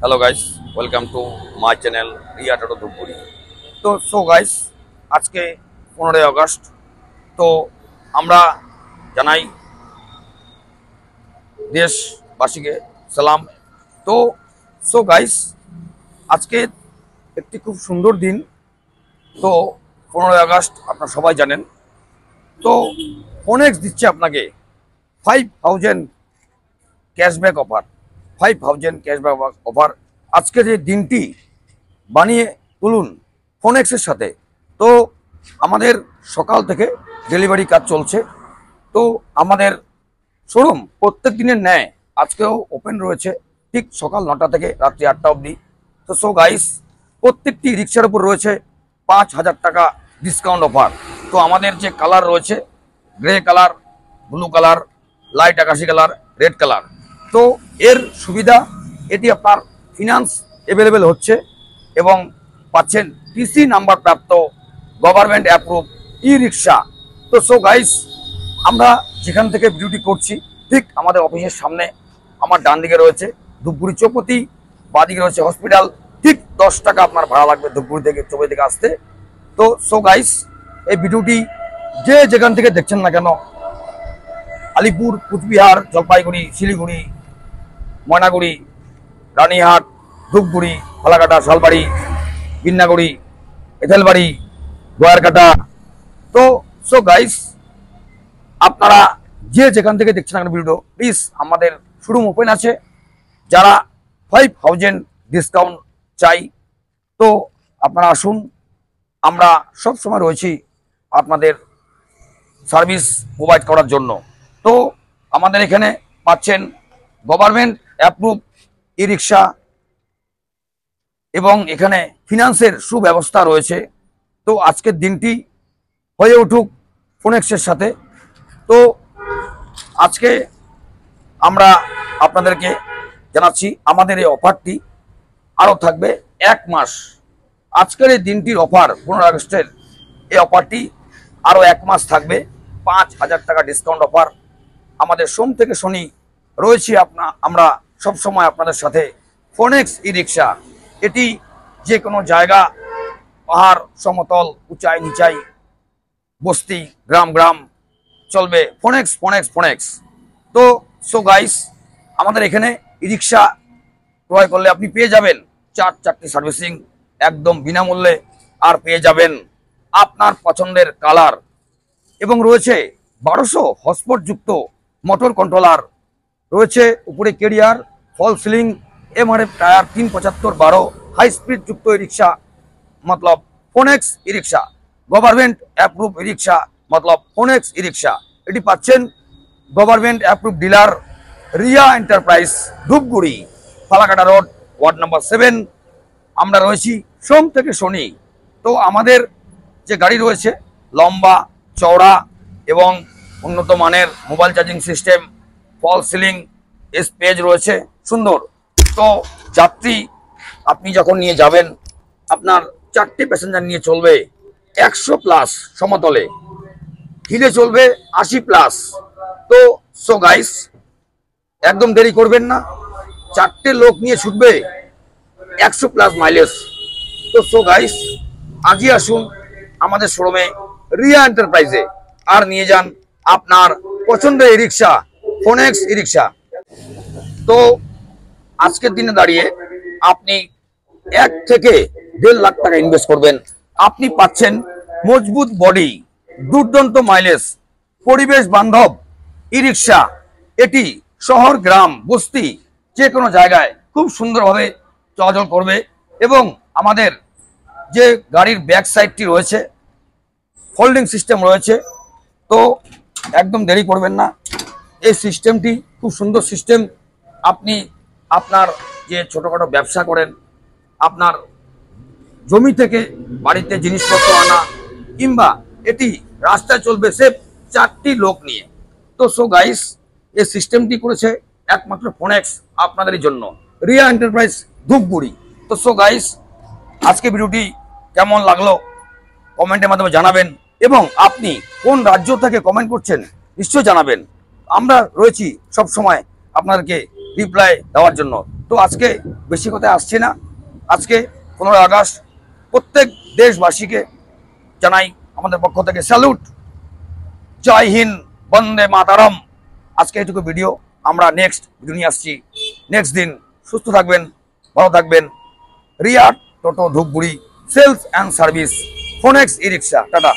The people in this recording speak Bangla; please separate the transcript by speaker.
Speaker 1: Hello guys, welcome to my channel Riya Toto Dhupguri. So guys, আজকে 15ই আগস্ট। তো আমরা জানাই দেশবাসীকে সালাম। তো গাইস, আজকে একটি খুব সুন্দর দিন। তো 15ই আগস্ট আপনারা সবাই জানেন। তো ফোনেক্স দিচ্ছে আপনাকে 5000 ক্যাশব্যাক অফার। 5000 ক্যাশব্যাক অফার আজকে যে দিনটি বানিয়ে তুলুন ফোনেক্সের সাথে। তো আমাদের সকাল থেকে ডেলিভারি কাজ চলছে। তো আমাদের শোরুম প্রত্যেক দিনের ন্যায় আজকেও ওপেন রয়েছে, ঠিক সকাল 9টা থেকে রাত্রি 8টা অবধি। তো গাইস, প্রত্যেকটি রিক্সার উপর রয়েছে 5000 টাকা ডিসকাউন্ট অফার। তো আমাদের যে কালার রয়েছে grey colour, blue colour, light আকাশি কালার, রেড কালার। তো এর সুবিধা এটি আপনার ফিনান্স অ্যাভেলেবেল হচ্ছে এবং পাচ্ছেন টিসি নাম্বার প্রাপ্ত গভর্নমেন্ট অ্যাপ্রুভ ই রিক্সা। তো গাইস, আমরা যেখান থেকে ভিডিওটি করছি ঠিক আমাদের অফিসের সামনে। আমার ডান দিকে রয়েছে ধূপগুড়ি চৌপতি, বাঁদিকে রয়েছে হসপিটাল। ঠিক 10 টাকা আপনার ভাড়া লাগবে ধূপগুড়ি থেকে চৌপতি থেকে আসতে। তো গাইস, এই ভিডিওটি যে যেখান থেকে দেখছেন না কেন, আলিপুর, কুচবিহার, জলপাইগুড়ি, শিলিগুড়ি, ময়নাগুড়ি, রানীহাট, ধূপগুড়ি, ফালাকাটা, শালবাড়ি, বিন্নাগুড়ি, এঁথেলবাড়ি, গোয়ারকাটা। তো গাইস, আপনারা যে যেখান থেকে দেখছেন না ভিডিও, প্লিজ আমাদের শোরুম ওপেন আছে। যারা 5000 ডিসকাউন্ট চাই, তো আপনারা আসুন। আমরা সব সময় রয়েছি আপনাদের সার্ভিস প্রোভাইড করার জন্য। তো আমাদের এখানে পাচ্ছেন গভর্নমেন্ট অ্যাপ্রুভ ই রিক্সা এবং এখানে ফিনান্সের সুব্যবস্থা রয়েছে। তো আজকের দিনটি হয়ে উঠুক ফোনেক্সের সাথে। তো আজকে আমরা আপনাদেরকে জানাচ্ছি আমাদের এই অফারটি আরও থাকবে 1 মাস। আজকের এই দিনটির অফার 15 আগস্টের এই অফারটি আরও 1 মাস থাকবে। 5000 টাকা ডিসকাউন্ট অফার। আমাদের সোম থেকে শনি রয়েছি আমরা সব সময় আপনাদের সাথে। ফোনেক্স ই রিক্সা এটি যে কোনো জায়গা, পাহাড়, সমতল, উঁচাই নিচাই, বস্তি, গ্রাম চলবে। ফোনেক্স। তো গাইস, আমাদের এখানে ই রিক্সা ক্রয় করলে আপনি পেয়ে যাবেন 4টি সার্ভিসিং একদম বিনামূল্যে, আর পেয়ে যাবেন আপনার পছন্দের কালার, এবং রয়েছে 1200 হটস্পট যুক্ত মোটর কন্ট্রোলার, রয়েছে উপরে carrier, false ceiling, MRF tyre, 375/12 high speed যুক্ত ই রিক্সা मतलब Phonex e rickshaw. Government approved e rickshaw मतलब ফোনেক্স ই রিক্সা। এটি পাচ্ছেন government approved dealer Riya enterprise, Dhupguri, Falakata road, ward number 7। আমরা রয়েছি সোম থেকে শনি। তো আমাদের যে গাড়ি রয়েছে লম্বা, চওড়া এবং উন্নত মানের মোবাইল চার্জিং সিস্টেম, ফল সিলিং, স্পেস রয়েছে সুন্দর। তো যাত্রী আপনি যখন নিয়ে যাবেন, আপনার 4টি প্যাসেঞ্জার নিয়ে চলবে 100+ সমতলে, হিলে চলবে 80+। তো গাইস, একদম দেরি করবেন না। 4টে লোক নিয়ে ছুটবে 100+ মাইলেজ। তো গাইস, আজই আসুন আমাদের শোরুমে রিয়া এন্টারপ্রাইজে, আর নিয়ে যান আপনার পছন্দের ই রিক্সা, ফোনেক্স ই রিক্সা। তো আজকের দিনে দাঁড়িয়ে আপনি 1 থেকে 1.5 লাখ টাকা ইনভেস্ট করবেন, আপনি পাচ্ছেন মজবুত বডি, দুর্দান্ত মাইলেজ, পরিবেশ বান্ধব ই রিক্সা। এটি শহর, গ্রাম, বস্তি যে কোনো জায়গায় খুব সুন্দরভাবে চলাচল করবে। এবং আমাদের যে গাড়ির ব্যাক সাইডটি রয়েছে ফোল্ডিং সিস্টেম রয়েছে। তো একদম দেরি করবেন না। এই সিস্টেমটি খুব সুন্দর সিস্টেম। আপনি আপনার যে ছোটোখাটো ব্যবসা করেন, আপনার জমি থেকে বাড়িতে জিনিসপত্র আনা, কিংবা এটি রাস্তায় চলবে সেফ 4টি লোক নিয়ে। তো গাইস, এই সিস্টেমটি করেছে একমাত্র ফোনেক্স আপনাদের জন্য, রিয়া এন্টারপ্রাইজ, ধূপগুড়ি। তো গাইস, আজকে ভিডিওটি কেমন লাগলো কমেন্টের মাধ্যমে জানাবেন, এবং আপনি কোন রাজ্য থেকে কমেন্ট করছেন নিশ্চয়ই জানাবেন। আমরা রয়েছি সব সময় আপনাদেরকে রিপ্লাই দেওয়ার জন্য। তো আজকে বেশি কথায় আসছি না। আজকে 15 আগস্ট প্রত্যেক দেশবাসীকে জানাই আমাদের পক্ষ থেকে স্যালুট। জয় হিন্দ, বন্দে মাতারম। আজকে এইটুকু ভিডিও, আমরা নেক্সট ভিডিও নিয়ে আসছি নেক্সট দিন। সুস্থ থাকবেন, ভালো থাকবেন। Riya Toto Dhupguri sales and service, Phonex e rickshaw. Tata.